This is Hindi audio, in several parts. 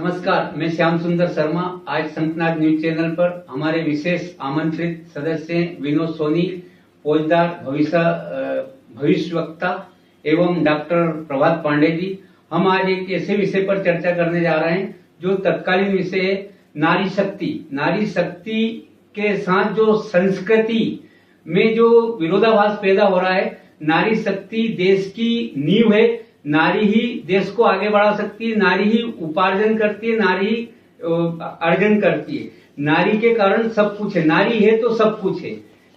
नमस्कार, मैं श्याम सुंदर शर्मा। आज संतनाथ न्यूज चैनल पर हमारे विशेष आमंत्रित सदस्य हैं विनोद सोनी, फौजदार, भविष्यवक्ता एवं डॉक्टर प्रभात पांडे जी। हम आज एक ऐसे विषय पर चर्चा करने जा रहे हैं जो तत्कालीन विषय है नारी शक्ति। नारी शक्ति के साथ जो संस्कृति में जो विरोधाभास पैदा हो रहा है। नारी शक्ति देश की नींव है। नारी ही देश को आगे बढ़ा सकती है, नारी ही उपार्जन करती है, नारी ही अर्जन करती है। नारी के कारण सब कुछ है। नारी है तो सब कुछ है।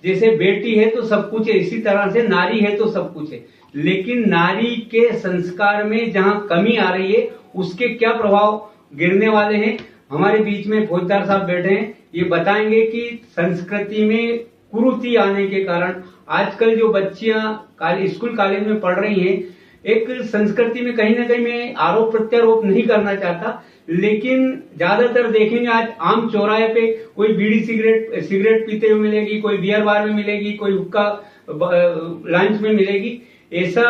जैसे बेटी है तो सब कुछ है, इसी तरह से नारी है तो सब कुछ है। लेकिन नारी के संस्कार में जहां कमी आ रही है, उसके क्या प्रभाव गिरने वाले हैं। हमारे बीच में फौजदार साहब बैठे हैं, ये बताएंगे कि संस्कृति में कुरीति आने के कारण आजकल जो बच्चियां स्कूल कॉलेज में पढ़ रही हैं, एक संस्कृति में कहीं ना कहीं मैं आरोप प्रत्यारोप नहीं करना चाहता, लेकिन ज्यादातर देखेंगे आज आम चौराहे पे कोई बीड़ी सिगरेट पीते हुए मिलेगी, कोई बियर बार में मिलेगी, कोई हुक्का लंच में मिलेगी। ऐसा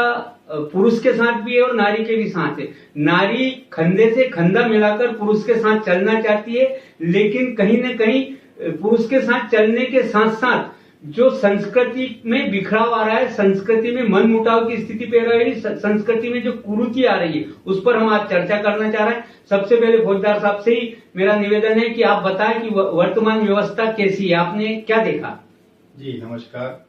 पुरुष के साथ भी है और नारी के भी साथ है। नारी खंधे से खंधा मिलाकर पुरुष के साथ चलना चाहती है, लेकिन कहीं न कहीं पुरुष के साथ चलने के साथ साथ जो संस्कृति में बिखराव आ रहा है, संस्कृति में मन मुटाव की स्थिति पे रही है, संस्कृति में जो कुरीति आ रही है, उस पर हम आज चर्चा करना चाह रहे हैं। सबसे पहले फौजदार साहब से ही मेरा निवेदन है कि आप बताएं कि वर्तमान व्यवस्था कैसी है, आपने क्या देखा। जी नमस्कार।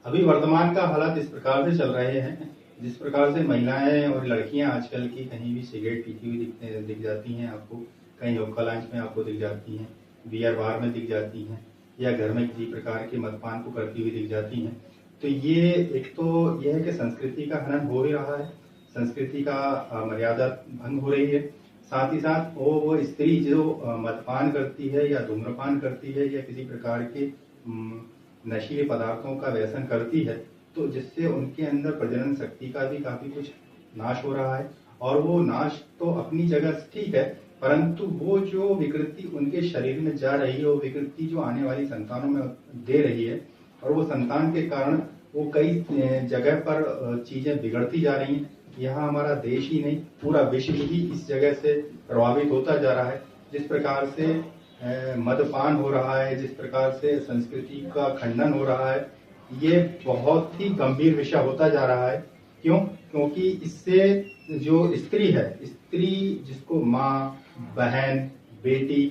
अभी वर्तमान का हालात इस प्रकार से चल रहे हैं, जिस प्रकार से महिलाएं और लड़कियां आजकल की कहीं भी सिगरेट पीती हुई दिख जाती हैं आपको, कहीं हुक्का लंच में आपको दिख जाती हैं, बियर बार में दिख जाती हैं, या घर में किसी प्रकार के मदपान को करती हुई दिख जाती हैं। तो ये एक तो यह है कि संस्कृति का हनन हो ही रहा है, संस्कृति का मर्यादा भंग हो रही है। साथ ही साथ वो स्त्री जो मदपान करती है या धूम्रपान करती है या किसी प्रकार के नशीले पदार्थों का व्यसन करती है, तो जिससे उनके अंदर प्रजनन शक्ति का भी काफी कुछ नाश हो रहा है। और वो नाश तो अपनी जगह ठीक है, परंतु वो जो विकृति उनके शरीर में जा रही है, वो विकृति जो आने वाली संतानों में दे रही है, और वो संतान के कारण वो कई जगह पर चीजें बिगड़ती जा रही हैं। यहाँ हमारा देश ही नहीं, पूरा विश्व ही इस जगह से प्रभावित होता जा रहा है। जिस प्रकार से मदपान हो रहा है, जिस प्रकार से संस्कृति का खंडन हो रहा है, ये बहुत ही गंभीर विषय होता जा रहा है। क्यों? क्योंकि इससे जो स्त्री है, स्त्री जिसको माँ, बहन, बेटी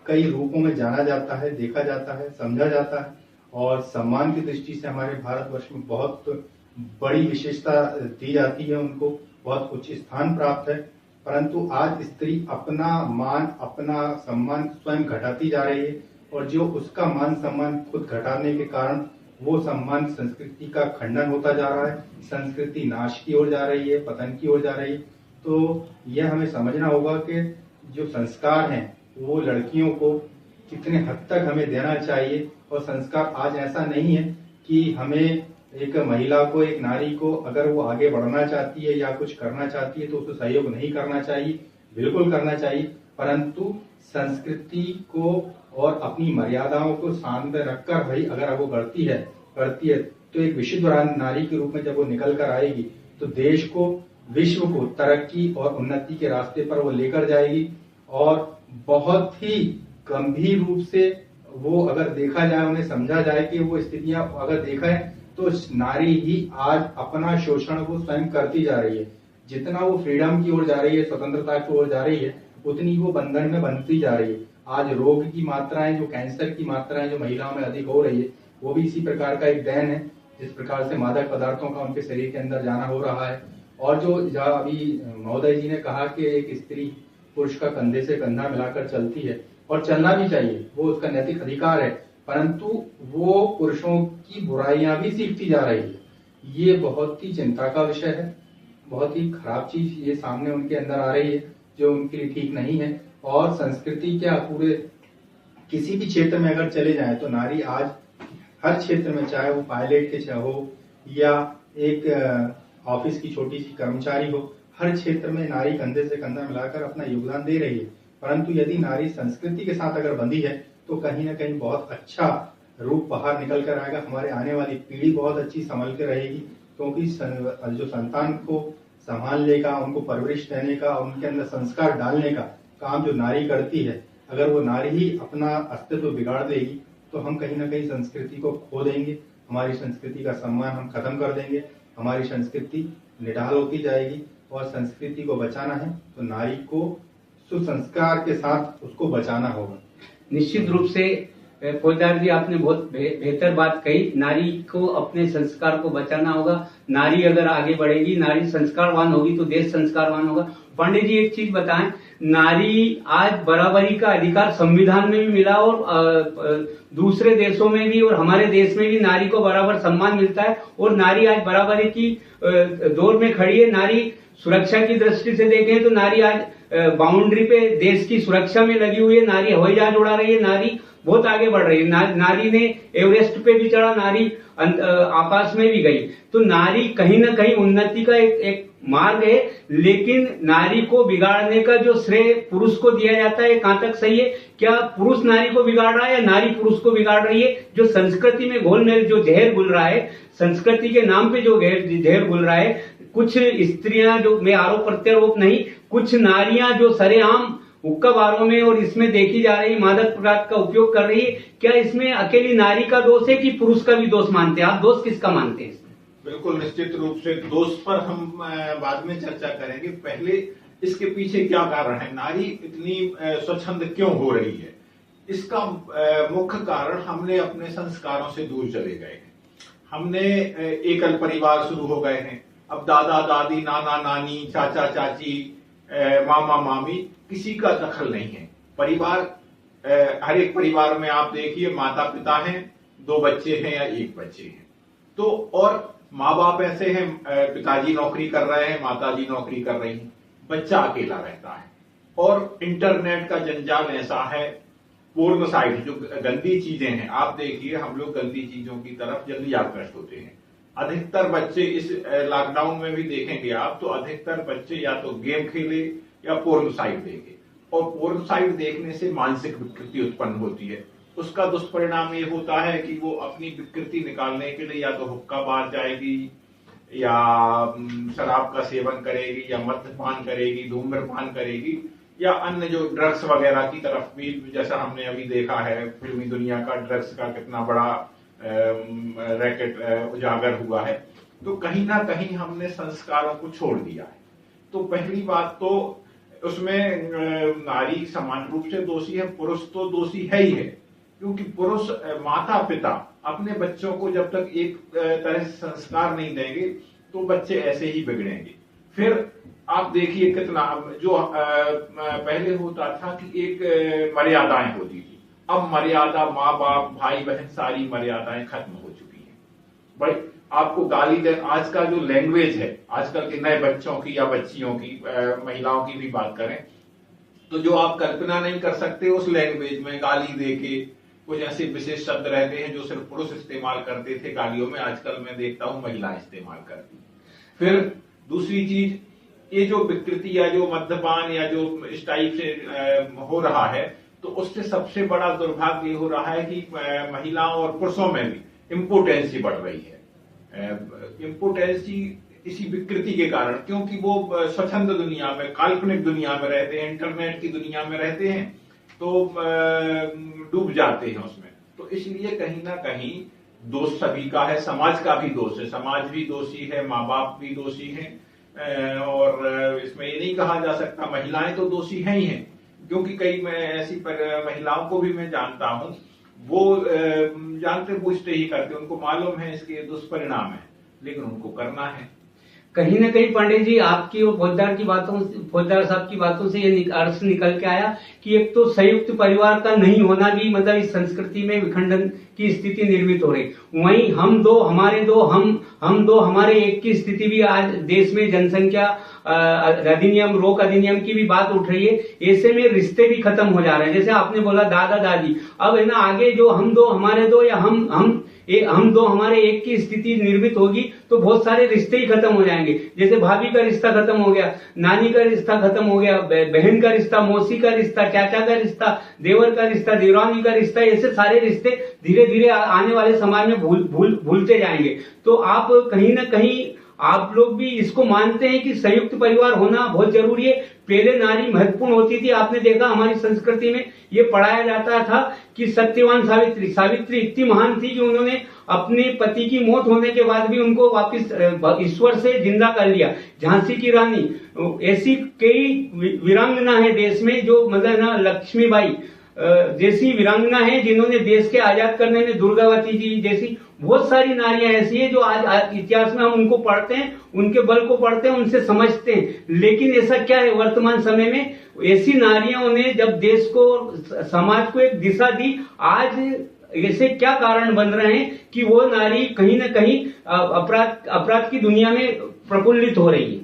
कई रूपों में जाना जाता है, देखा जाता है, समझा जाता है, और सम्मान की दृष्टि से हमारे भारतवर्ष में बहुत बड़ी विशेषता दी जाती है, उनको बहुत उच्च स्थान प्राप्त है। परंतु आज स्त्री अपना मान, अपना सम्मान स्वयं घटाती जा रही है, और जो उसका मान सम्मान खुद घटाने के कारण वो सम्मान संस्कृति का खंडन होता जा रहा है, संस्कृति नाश की ओर जा रही है, पतन की ओर जा रही है। तो यह हमें समझना होगा कि जो संस्कार हैं वो लड़कियों को कितने हद तक हमें देना चाहिए। और संस्कार आज ऐसा नहीं है कि हमें एक महिला को, एक नारी को, अगर वो आगे बढ़ना चाहती है या कुछ करना चाहती है तो उसको सहयोग नहीं करना चाहिए, बिल्कुल करना चाहिए। परंतु संस्कृति को और अपनी मर्यादाओं को सामने रखकर भाई अगर वो करती है तो एक विशुद्ध नारी के रूप में जब वो निकल कर आएगी तो देश को, विश्व को तरक्की और उन्नति के रास्ते पर वो लेकर जाएगी। और बहुत ही गंभीर रूप से वो अगर देखा जाए, उन्हें समझा जाए कि वो स्थितियां अगर देखा है तो नारी ही आज अपना शोषण वो स्वयं करती जा रही है। जितना वो फ्रीडम की ओर जा रही है, स्वतंत्रता की ओर जा रही है, उतनी वो बंधन में बनती जा रही है। आज रोग की मात्राएं, जो कैंसर की मात्राएं जो महिलाओं में अधिक हो रही है, वो भी इसी प्रकार का एक देन है। जिस प्रकार से मादक पदार्थों का उनके शरीर के अंदर जाना हो रहा है। और जो अभी महोदय जी ने कहा कि एक स्त्री पुरुष का कंधे से कंधा मिलाकर चलती है, और चलना भी चाहिए, वो उसका नैतिक अधिकार है, परंतु वो पुरुषों की बुराइयां भी सीखती जा रही है। ये बहुत ही चिंता का विषय है, बहुत ही खराब चीज ये सामने उनके अंदर आ रही है, जो उनके लिए ठीक नहीं है। और संस्कृति क्या, पूरे किसी भी क्षेत्र में अगर चले जाएं तो नारी आज हर क्षेत्र में, चाहे वो पायलट के हो या एक ऑफिस की छोटी सी कर्मचारी हो, हर क्षेत्र में नारी कंधे से कंधा मिलाकर अपना योगदान दे रही है। परंतु यदि नारी संस्कृति के साथ अगर बंधी है तो कहीं ना कहीं बहुत अच्छा रूप बाहर निकल कर आएगा। हमारे आने वाली पीढ़ी बहुत अच्छी संभल के रहेगी, क्योंकि जो संतान को संभालने का, उनको परवरिश देने का, उनके अंदर संस्कार डालने का काम जो नारी करती है, अगर वो नारी ही अपना अस्तित्व बिगाड़ देगी तो हम कहीं ना कहीं संस्कृति को खो देंगे, हमारी संस्कृति का सम्मान हम खत्म कर देंगे, हमारी संस्कृति निढाल होती जाएगी। और संस्कृति को बचाना है तो नारी को सुसंस्कार के साथ उसको बचाना होगा। निश्चित रूप से फौजदार जी, आपने बहुत बेहतर बात कही। नारी को अपने संस्कार को बचाना होगा। नारी अगर आगे बढ़ेगी, नारी संस्कारवान होगी तो देश संस्कारवान होगा। पांडे जी, एक चीज बताएं, नारी आज बराबरी का अधिकार संविधान में भी मिला और दूसरे देशों में भी और हमारे देश में भी नारी को बराबर सम्मान मिलता है और नारी आज बराबरी की दौर में खड़ी है। नारी सुरक्षा की दृष्टि से देखें तो नारी आज बाउंड्री पे देश की सुरक्षा में लगी हुई है। नारी हवाई जहाज उड़ा रही है, नारी बहुत आगे बढ़ रही है। नारी ने एवरेस्ट पे भी चढ़ा, नारी आकाश में भी गई। तो नारी कहीं ना कहीं उन्नति का एक मार्ग है, लेकिन नारी को बिगाड़ने का जो श्रेय पुरुष को दिया जाता है, कहां तक सही है? क्या पुरुष नारी को बिगाड़ रहा है या नारी पुरुष को बिगाड़ रही है? जो संस्कृति में घोलमेल, जो जहर घुल रहा है, संस्कृति के नाम पे जो जहर घुल रहा है, कुछ स्त्रियां, जो मैं आरोप प्रत्यारोप नहीं, कुछ नारियां जो सरेआम हुक्का बारों में और इसमें देखी जा रही मादक पदार्थ का उपयोग कर रही है, क्या इसमें अकेली नारी का दोष है कि पुरुष का भी दोष मानते हैं? आप दोष किसका मानते हैं? बिल्कुल, निश्चित रूप से दोष पर हम बाद में चर्चा करेंगे। पहले इसके पीछे क्या कारण है, नारी इतनी स्वच्छंद क्यों हो रही है? इसका मुख्य कारण हमने अपने संस्कारों से दूर चले गए हैं। हमने एकल परिवार शुरू हो गए हैं। अब दादा दादी, नाना नानी, चाचा चाची, मामा मामी, किसी का दखल नहीं है। परिवार, हर एक परिवार में आप देखिए माता पिता हैं, 2 बच्चे हैं या 1 बच्चे हैं। तो और माँ बाप ऐसे हैं, पिताजी नौकरी कर रहे हैं, माताजी नौकरी कर रही हैं, बच्चा अकेला रहता है। और इंटरनेट का जंजाल ऐसा है, पोर्न साइट, जो गंदी चीजें हैं, आप देखिए हम लोग गंदी चीजों की तरफ जल्दी आकर्षित होते हैं। अधिकतर बच्चे इस लॉकडाउन में भी देखेंगे आप, तो अधिकतर बच्चे या तो गेम खेले या पोर्न साइट देखे। और पोर्न साइट देखने से मानसिक विकृति उत्पन्न होती है। उसका दुष्परिणाम ये होता है कि वो अपनी विकृति निकालने के लिए या तो हुक्का बार जाएगी, या शराब का सेवन करेगी, या मद्यपान करेगी, धूम्रपान करेगी, या अन्य जो ड्रग्स वगैरह की तरफ भी, जैसा हमने अभी देखा है फिल्मी दुनिया का ड्रग्स का कितना बड़ा रैकेट उजागर हुआ है। तो कहीं ना कहीं हमने संस्कारों को छोड़ दिया है। तो पहली बात तो उसमें नारी समान रूप से दोषी है, पुरुष तो दोषी है ही है, क्योंकि पुरुष माता पिता अपने बच्चों को जब तक एक तरह से संस्कार नहीं देंगे तो बच्चे ऐसे ही बिगड़ेंगे। फिर आप देखिए कितना, जो पहले होता था कि एक मर्यादाएं होती थी, अब मर्यादा, माँ बाप, भाई बहन, सारी मर्यादाएं खत्म हो चुकी हैं। भाई आपको गाली दे, आज का जो लैंग्वेज है, आजकल के नए बच्चों की या बच्चियों की, महिलाओं की भी बात करें तो जो आप कल्पना नहीं कर सकते उस लैंग्वेज में गाली देके, कुछ ऐसे विशेष शब्द रहते हैं जो सिर्फ पुरुष इस्तेमाल करते थे गालियों में, आजकल मैं देखता हूं महिलाएं इस्तेमाल करती। फिर दूसरी चीज, ये जो विकृति या जो मद्यपान या जो इस टाइप से हो रहा है, तो उससे सबसे बड़ा दुर्भाग्य हो रहा है कि महिलाओं और पुरुषों में भी इम्पोटेंसी बढ़ रही है। इम्पोटेंसी इसी विकृति के कारण, क्योंकि वो स्वच्छंद दुनिया में, काल्पनिक दुनिया में रहते हैं, इंटरनेट की दुनिया में रहते हैं, तो डूब जाते हैं उसमें। तो इसलिए कहीं ना कहीं दोष सभी का है, समाज का भी दोष है, समाज भी दोषी है, माँ बाप भी दोषी हैं। और इसमें ये नहीं कहा जा सकता महिलाएं तो दोषी हैं ही हैं, क्योंकि कई ऐसी महिलाओं को भी मैं जानता हूं, वो जानते बूझते ही करते, उनको मालूम है इसके दुष्परिणाम है, लेकिन उनको करना है। कहीं ना कहीं पांडे जी, आपकी और फौजदार साहब की बातों से ये अर्थ निकल के आया कि एक तो संयुक्त परिवार का नहीं होना भी, मतलब इस संस्कृति में विखंडन की स्थिति निर्मित हो रही। वहीं हम दो हमारे दो, हम दो हमारे एक की स्थिति भी आज देश में जनसंख्या अधिनियम, रोक अधिनियम की भी बात उठ रही है। ऐसे में रिश्ते भी खत्म हो जा रहे हैं। जैसे आपने बोला दादा दादी, अब है ना आगे जो हम दो हमारे दो या हम दो हमारे एक की स्थिति निर्मित होगी तो बहुत सारे रिश्ते ही खत्म हो जाएंगे। जैसे भाभी का रिश्ता खत्म हो गया, नानी का रिश्ता खत्म हो गया, बहन का रिश्ता, मौसी का रिश्ता, चाचा का रिश्ता, देवर का रिश्ता, देवरानी का रिश्ता, ऐसे सारे रिश्ते धीरे धीरे आने वाले समाज में भूलते जाएंगे। तो आप कहीं ना कहीं आप लोग भी इसको मानते हैं कि संयुक्त परिवार होना बहुत जरूरी है? पहले नारी महत्वपूर्ण होती थी, आपने देखा हमारी संस्कृति में ये पढ़ाया जाता था कि सत्यवान सावित्री, सावित्री इतनी महान थी कि उन्होंने अपने पति की मौत होने के बाद भी उनको वापस ईश्वर से जिंदा कर लिया। झांसी की रानी, ऐसी कई वीरांगना है देश में जो मतलब ना लक्ष्मीबाई जैसी वीरांगना है जिन्होंने देश के आजाद करने में, दुर्गावती जी जैसी बहुत सारी नारियां ऐसी है जो आज इतिहास में हम उनको पढ़ते हैं, उनके बल को पढ़ते हैं, उनसे समझते हैं। लेकिन ऐसा क्या है वर्तमान समय में, ऐसी नारियों ने जब देश को, समाज को एक दिशा दी, आज ऐसे क्या कारण बन रहे हैं कि वो नारी कहीं ना कहीं अपराध की दुनिया में प्रफुल्लित हो रही है?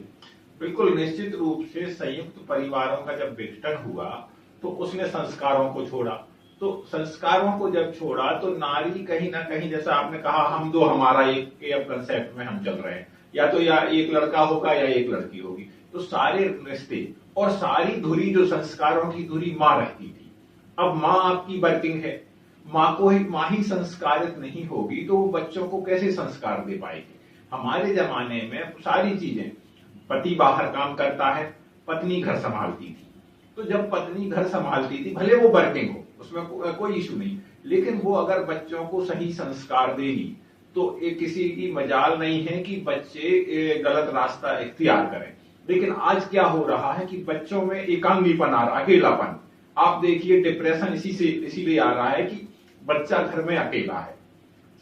बिल्कुल निश्चित रूप से संयुक्त परिवारों का जब विघटन हुआ तो उसने संस्कारों को छोड़ा, तो संस्कारों को जब छोड़ा तो नारी कहीं ना कहीं, जैसा आपने कहा, हम दो हमारा एक कंसेप्ट में हम चल रहे हैं, या तो या एक लड़का होगा या एक लड़की होगी, तो सारे रिश्ते और सारी धुरी जो संस्कारों की धुरी माँ रहती थी। अब माँ आपकी वर्किंग है, माँ ही संस्कारित नहीं होगी तो वो बच्चों को कैसे संस्कार दे पाएगी? हमारे जमाने में सारी चीजें, पति बाहर काम करता है, पत्नी घर संभालती थी, तो जब पत्नी घर संभालती थी, भले वो वर्किंग हो, उसमें कोई इशू नहीं, लेकिन वो अगर बच्चों को सही संस्कार देगी तो किसी की मजाल नहीं है कि बच्चे गलत रास्ता इख्तियार करें। लेकिन आज क्या हो रहा है कि बच्चों में एकांगीपन आ रहा, अकेलापन। आप देखिए डिप्रेशन इसीलिए आ रहा है कि बच्चा घर में अकेला है,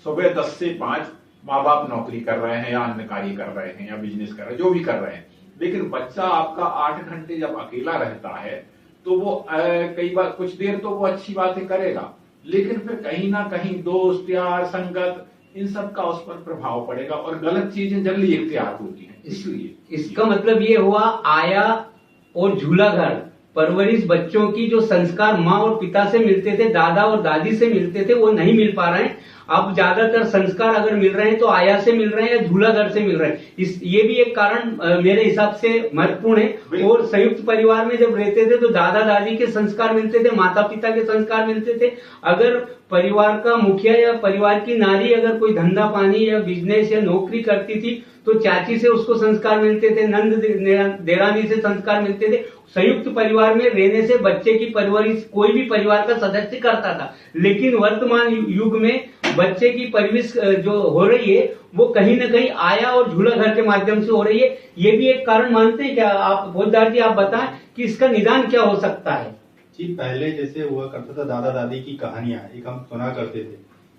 सुबह 10 से 5 माँ बाप नौकरी कर रहे हैं या अन्य कार्य कर रहे हैं या बिजनेस कर रहे हैं, जो भी कर रहे हैं, लेकिन बच्चा आपका 8 घंटे जब अकेला रहता है तो वो कई बार कुछ देर तो वो अच्छी बातें करेगा, लेकिन फिर कहीं ना कहीं दोस्त यार संगत इन सब का उस पर प्रभाव पड़ेगा और गलत चीजें जल्दी इख्तियार होती हैं। इसलिए इसका मतलब ये हुआ, आया और झूला घर परवरिश बच्चों की जो संस्कार माँ और पिता से मिलते थे, दादा और दादी से मिलते थे, वो नहीं मिल पा रहे हैं। अब ज्यादातर संस्कार अगर मिल रहे हैं तो आया से मिल रहे हैं या झूला घर से मिल रहे हैं। ये भी एक कारण मेरे हिसाब से महत्वपूर्ण है। और संयुक्त परिवार में जब रहते थे तो दादा दादी के संस्कार मिलते थे, माता पिता के संस्कार मिलते थे। अगर परिवार का मुखिया या परिवार की नारी अगर कोई धंधा पानी या बिजनेस या नौकरी करती थी तो चाची से उसको संस्कार मिलते थे, नंद देरानी से संस्कार मिलते थे। संयुक्त परिवार में रहने से बच्चे की परवरिश कोई भी परिवार का सदस्य करता था। लेकिन वर्तमान युग में बच्चे की परवरिश जो हो रही है वो कहीं ना कहीं आया और झूला घर के माध्यम से हो रही है। ये भी एक कारण मानते हैं क्या आप भोजदार जी? आप बताएं कि इसका निदान क्या हो सकता है? जी, पहले जैसे हुआ करता था दादा दादी की कहानियां, एक हम सुना करते थे,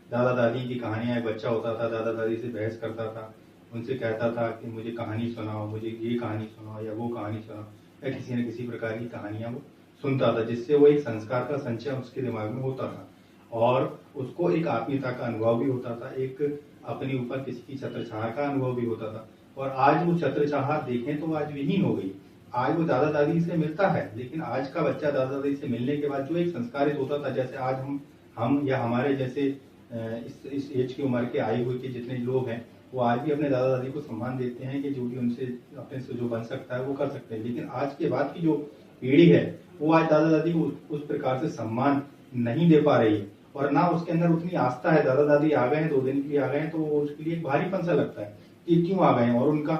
दादा दादी की कहानियां। एक बच्चा होता था, दादा दादी से बहस करता था, उनसे कहता था कि मुझे कहानी सुनाओ, मुझे ये कहानी सुनाओ या वो कहानी सुनाओ, या किसी न किसी प्रकार की कहानियां वो सुनता था, जिससे वो एक संस्कार का संचय उसके दिमाग में होता था और उसको एक आत्मीयता का अनुभव भी होता था, एक अपने ऊपर किसी की छत्रछाया का अनुभव भी होता था। और आज वो छत्रछाया देखें तो आज विहीन हो गई। आज वो दादा दादी से मिलता है, लेकिन आज का बच्चा दादा दादी से मिलने के बाद जो एक संस्कारित होता था, जैसे आज हम या हमारे जैसे इस एज की उम्र के आए हुए के जितने लोग हैं वो आज भी अपने दादा दादी को सम्मान देते हैं कि जो भी उनसे अपने से जो बन सकता है वो कर सकते हैं। लेकिन आज के बाद की जो पीढ़ी है वो आज दादा दादी को उस प्रकार से सम्मान नहीं दे पा रही है और ना उसके अंदर उतनी आस्था है। दादा दादी आ गए हैं, 2 दिन के लिए आ गए हैं, तो उसके लिए एक भारीपन सा लगता है कि क्यों आ गए हैं, और उनका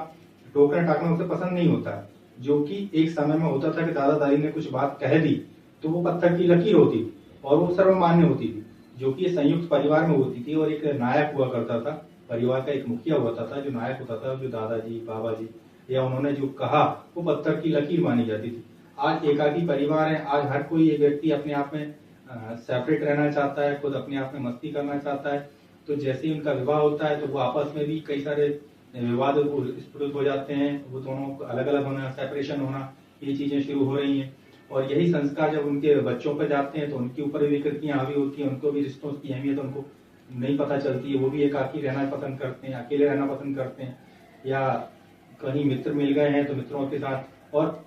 टोकना टाकना उसे पसंद नहीं होता है। जो कि एक समय में होता था कि दादा दादी ने कुछ बात कह दी तो वो पत्थर की लकीर होती थी और वो सर्वमान्य होती थी, जो कि संयुक्त परिवार में होती थी। और एक नायक हुआ करता था, परिवार का एक मुखिया होता था जो नायक होता था, जो दादाजी बाबा जी या उन्होंने जो कहा वो पत्थर की लकीर मानी जाती थी। आज एकाकी परिवार है, आज हर कोई एक व्यक्ति अपने आप में सेपरेट रहना चाहता है, खुद अपने आप में मस्ती करना चाहता है। तो जैसे ही उनका विवाह होता है तो वो आपस में भी कई सारे विवाद स्फुटित हो जाते हैं, वो दोनों अलग अलग होना, सेपरेशन होना, ये चीजें शुरू हो रही हैं। और यही संस्कार जब उनके बच्चों पर जाते हैं तो उनके ऊपर भी विकृतियां हावी होती हैं, उनको भी रिश्तों की अहमियत उनको नहीं पता चलती है, वो भी एकाकी रहना पसंद करते हैं, अकेले रहना पसंद करते हैं, या कहीं मित्र मिल गए हैं तो मित्रों के साथ। और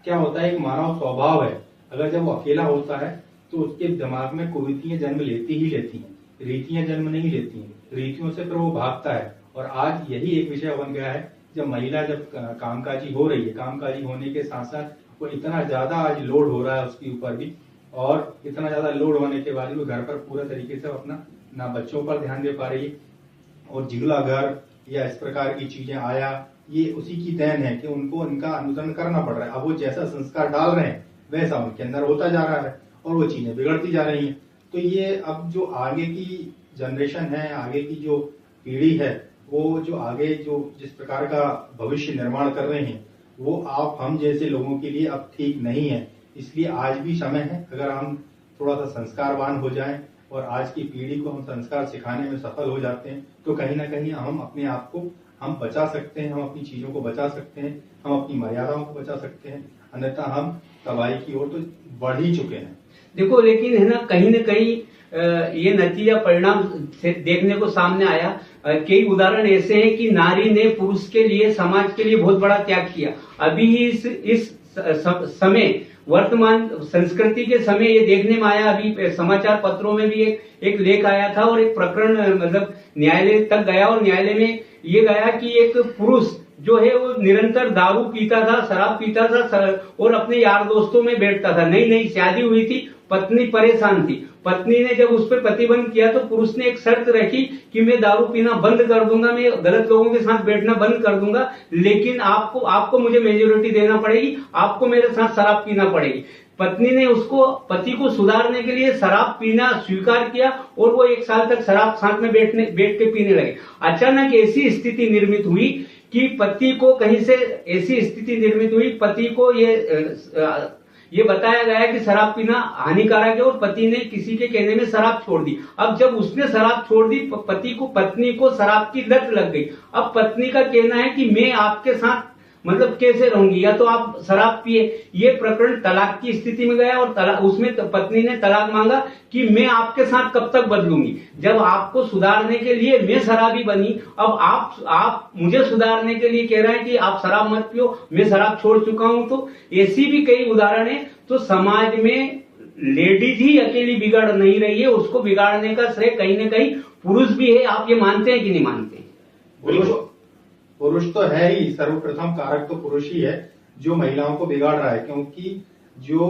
क्या होता है, एक मानव स्वभाव है, अगर जब वो अकेला होता है तो उसके दिमाग में कुरीतियां जन्म लेती ही लेती हैं, रीतियां जन्म नहीं लेती हैं। रीतियों से फिर वो भागता है। और आज यही एक विषय बन गया है, जब महिला जब कामकाजी हो रही है, कामकाजी होने के साथ साथ वो इतना ज्यादा आज लोड हो रहा है उसके ऊपर भी, और इतना ज्यादा लोड होने के बाद वो घर पर पूरा तरीके से अपना ना बच्चों पर ध्यान दे पा रही है, और झूला घर या इस प्रकार की चीजें आया, ये उसी की देन है कि उनको इनका अनुसरण करना पड़ रहा है। अब वो जैसा संस्कार डाल रहे हैं वैसा उनके अंदर होता जा रहा है और वो चीजें बिगड़ती जा रही हैं। तो ये अब जो आगे की जनरेशन है, आगे की जो पीढ़ी है, वो जो आगे जो जिस प्रकार का भविष्य निर्माण कर रहे हैं, वो आप हम जैसे लोगों के लिए अब ठीक नहीं है। इसलिए आज भी समय है, अगर हम थोड़ा सा संस्कारवान हो जाएं और आज की पीढ़ी को हम संस्कार सिखाने में सफल हो जाते हैं, तो कहीं ना कहीं हम अपने आप को हम बचा सकते हैं, हम अपनी चीजों को बचा सकते हैं, हम अपनी मर्यादाओं को बचा सकते हैं। अन्यथा हम तबाही की ओर तो बढ़ ही चुके हैं। देखो, लेकिन है ना, कहीं न कहीं ये नतीजा परिणाम से देखने को सामने आया। कई उदाहरण ऐसे हैं कि नारी ने पुरुष के लिए, समाज के लिए बहुत बड़ा त्याग किया। अभी ही इस समय, वर्तमान संस्कृति के समय ये देखने में आया। अभी समाचार पत्रों में भी एक लेख आया था और एक प्रकरण मतलब न्यायालय तक गया और न्यायालय में ये गया कि एक पुरुष जो है वो निरंतर दारू पीता था, शराब पीता था और अपने यार दोस्तों में बैठता था। नई नई शादी हुई थी, पत्नी परेशान थी। पत्नी ने जब उस पर प्रतिबंध किया तो पुरुष ने एक शर्त रखी कि मैं दारू पीना बंद कर दूंगा, मैं गलत लोगों के साथ बैठना बंद कर दूंगा, लेकिन आपको मुझे मेजोरिटी देना पड़ेगी, आपको मेरे साथ शराब पीना पड़ेगी। पत्नी ने पति को सुधारने के लिए शराब पीना स्वीकार किया और वो 1 साल तक शराब साथ में बैठ के पीने लगे। अचानक ऐसी स्थिति निर्मित हुई कि पति को ये बताया गया कि शराब पीना हानिकारक है और पति ने किसी के कहने में शराब छोड़ दी। अब जब उसने शराब छोड़ दी, पत्नी को शराब की लत लग गई। अब पत्नी का कहना है कि मैं आपके साथ मतलब कैसे रहूंगी, या तो आप शराब पिए। ये प्रकरण तलाक की स्थिति में गया और उसमें पत्नी ने तलाक मांगा कि मैं आपके साथ कब तक बदलूंगी, जब आपको सुधारने के लिए मैं शराबी बनी, अब आप मुझे सुधारने के लिए कह रहे हैं कि आप शराब मत पियो, मैं शराब छोड़ चुका हूं। तो ऐसी भी कई उदाहरण है। तो समाज में लेडीज ही अकेली बिगड़ नहीं रही है, उसको बिगाड़ने का श्रेय कहीं ना कहीं पुरुष भी है। आप ये मानते हैं कि नहीं मानते? पुरुष तो है ही, सर्वप्रथम कारक तो पुरुष ही है जो महिलाओं को बिगाड़ रहा है। क्योंकि जो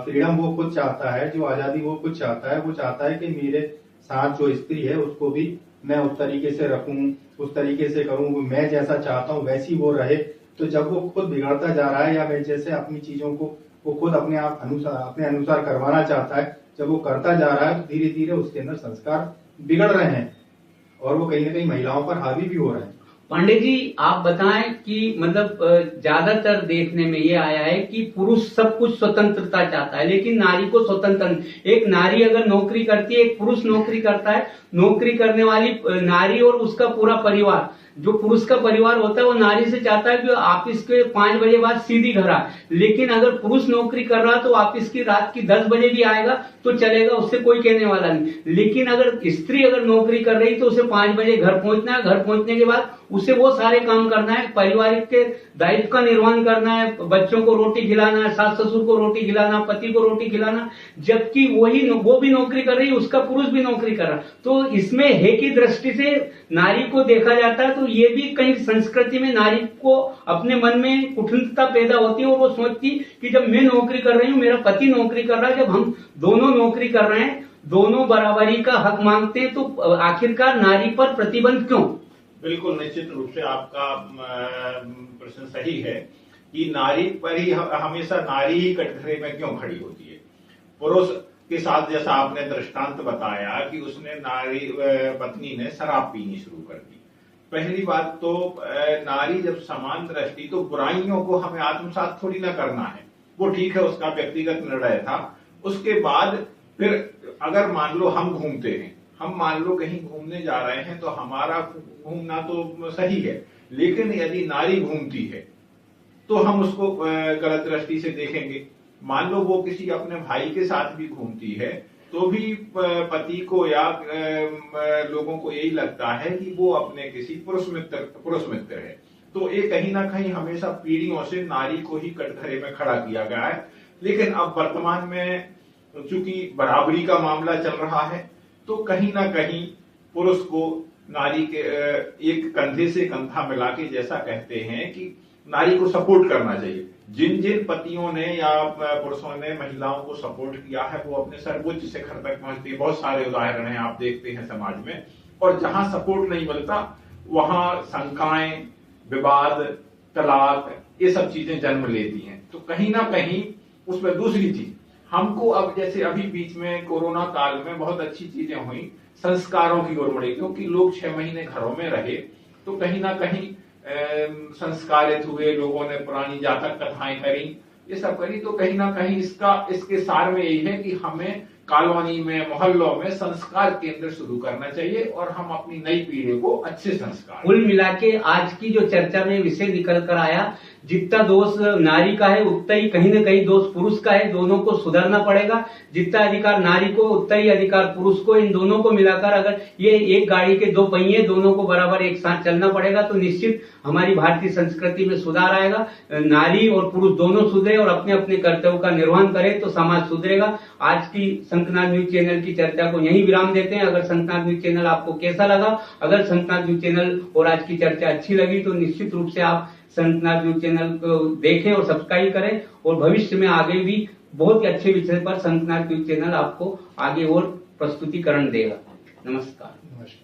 फ्रीडम वो खुद चाहता है, जो आजादी वो खुद चाहता है, वो चाहता है कि मेरे साथ जो स्त्री है उसको भी मैं उस तरीके से रखूं, उस तरीके से करूं, मैं जैसा चाहता हूं वैसी वो रहे। तो जब वो खुद बिगड़ता जा रहा है या मैं जैसे अपनी चीजों को वो खुद अपने अनुसार करवाना चाहता है, जब वो करता जा रहा है तो धीरे धीरे उसके अंदर संस्कार बिगड़ रहे हैं और वो कहीं ना कहीं महिलाओं पर हावी भी हो रहे हैं। पांडे जी, आप बताएं कि मतलब ज्यादातर देखने में ये आया है कि पुरुष सब कुछ स्वतंत्रता चाहता है, लेकिन नारी को स्वतंत्र, एक नारी अगर नौकरी करती है, एक पुरुष नौकरी करता है, नौकरी करने वाली नारी और उसका पूरा परिवार, जो पुरुष का परिवार होता है वो नारी से चाहता है कि ऑफिस के 5 बजे बाद सीधी घर आए। लेकिन अगर पुरुष नौकरी कर रहा तो ऑफिस की रात की 10 बजे भी आएगा तो चलेगा, उससे कोई कहने वाला नहीं। लेकिन अगर स्त्री अगर नौकरी कर रही तो उसे 5 बजे घर पहुंचना है, घर पहुंचने के बाद उसे वो सारे काम करना है, पारिवारिक के दायित्व का निर्वहन करना है, बच्चों को रोटी खिलाना है, सास ससुर को रोटी खिलाना, पति को रोटी खिलाना, जबकि वो भी नौकरी कर रही है, उसका पुरुष भी नौकरी कर रहा है। तो इसमें है की दृष्टि से नारी को देखा जाता है। तो ये भी कहीं संस्कृति में नारी को अपने मन में कुटिलता पैदा होती है और वो सोचती कि जब मैं नौकरी कर रही हूँ, मेरा पति नौकरी कर रहा है, जब हम दोनों नौकरी कर रहे हैं, दोनों बराबरी का हक मांगते हैं, तो आखिरकार नारी पर प्रतिबंध क्यों? बिल्कुल, निश्चित रूप से आपका प्रश्न सही है कि नारी पर ही हमेशा नारी ही कटघरे में क्यों खड़ी होती है। पुरुष के साथ जैसा आपने दृष्टांत बताया कि उसने पत्नी ने शराब पीनी शुरू कर दी। पहली बात तो नारी जब समान दृष्टि, तो बुराइयों को हमें आत्मसात थोड़ी ना करना है, वो ठीक है, उसका व्यक्तिगत निर्णय था। उसके बाद फिर अगर मान लो हम घूमते हैं, हम मान लो कहीं घूमने जा रहे हैं, तो हमारा घूमना तो सही है, लेकिन यदि नारी घूमती है तो हम उसको गलत दृष्टि से देखेंगे। मान लो वो किसी अपने भाई के साथ भी घूमती है तो भी पति को या लोगों को यही लगता है कि वो अपने किसी पुरुष मित्र है। तो ये कहीं ना कहीं हमेशा पीढ़ियों से नारी को ही कटघरे में खड़ा किया गया है। लेकिन अब वर्तमान में चूंकि बराबरी का मामला चल रहा है, तो कहीं ना कहीं पुरुष को नारी के एक कंधे से कंधा मिला के, जैसा कहते हैं कि नारी को सपोर्ट करना चाहिए। जिन जिन पतियों ने या पुरुषों ने महिलाओं को सपोर्ट किया है वो अपने सर्वोच्च शिखर तक पहुंचते हैं। बहुत सारे उदाहरण हैं, आप देखते हैं समाज में। और जहां सपोर्ट नहीं मिलता वहां शंकाएं, विवाद, तलाक, ये सब चीजें जन्म लेती हैं। तो कहीं ना कहीं उसमें दूसरी चीज हमको, अब जैसे अभी बीच में कोरोना काल में बहुत अच्छी चीजें हुई, संस्कारों की ओर बढ़ी, क्योंकि लोग 6 महीने घरों में रहे तो कहीं ना कहीं संस्कारित हुए, लोगों ने पुरानी जातक कथाएं करी, ये सब करी। तो कहीं ना कहीं इसके सार में यही है कि हमें कॉलोनी में, मोहल्लों में संस्कार केंद्र शुरू करना चाहिए और हम अपनी नई पीढ़ी को अच्छे संस्कार। कुल मिला के आज की जो चर्चा में विषय निकल कर आया, जितना दोष नारी का है उतना ही कहीं न कहीं दोष पुरुष का है। दोनों को सुधरना पड़ेगा। जितना अधिकार नारी को उतना ही अधिकार पुरुष को। इन दोनों को मिलाकर अगर ये एक गाड़ी के 2 पहिए, दोनों को बराबर एक साथ चलना पड़ेगा तो निश्चित हमारी भारतीय संस्कृति में सुधार आएगा। नारी और पुरुष दोनों सुधरे और अपने अपने कर्तव्यों का निर्वहन करें तो समाज सुधरेगा। आज की शंखनाद न्यूज चैनल की चर्चा को यहीं विराम देते हैं। अगर शंखनाद न्यूज चैनल आपको कैसा लगा, अगर शंखनाद न्यूज चैनल और आज की चर्चा अच्छी लगी तो निश्चित रूप से आप शंखनाद न्यूज चैनल को देखें और सब्सक्राइब करें। और भविष्य में आगे भी बहुत ही अच्छे विषय पर शंखनाद न्यूज चैनल आपको आगे और प्रस्तुतिकरण देगा। नमस्कार।